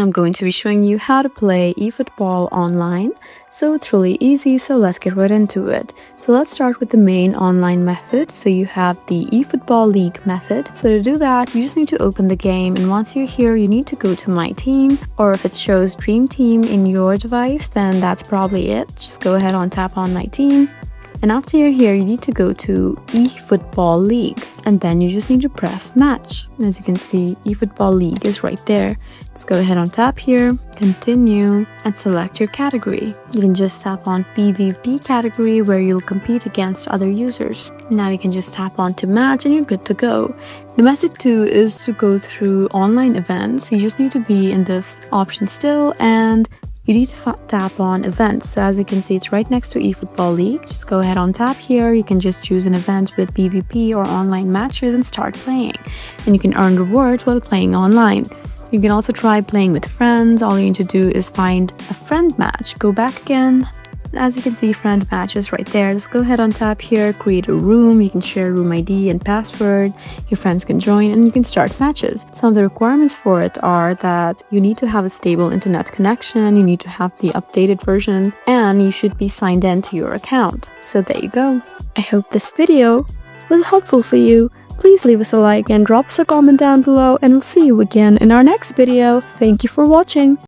I'm going to be showing you how to play eFootball online. So it's really easy, so let's get right into it. So let's start with the main online method. So you have the eFootball League method. So to do that, you just need to open the game, and once you're here, you need to go to My Team, or if it shows Dream Team in your device, then that's probably it. Just go ahead and tap on My Team. And after you're here, you need to go to eFootball League, and then you just need to press match. And as you can see, eFootball League is right there. Just go ahead and tap here, continue, and select your category. You can just tap on PvP category where you'll compete against other users. Now you can just tap on to match and you're good to go. The method 2 is to go through online events. You just need to be in this option still, and you need to tap on events. So as you can see, it's right next to eFootball League. Just go ahead on tap here. You can just choose an event with PvP or online matches and start playing. And you can earn rewards while playing online. You can also try playing with friends. All you need to do is find a friend match. Go back again. As you can see, friend matches right there. Just go ahead on tap here, create a room. You can share room ID and password. Your friends can join and you can start matches. Some of the requirements for it are that you need to have a stable internet connection, you need to have the updated version, and you should be signed in to your account. So there you go. I hope this video was helpful for you. Please leave us a like and drop us a comment down below, and we'll see you again in our next video. Thank you for watching.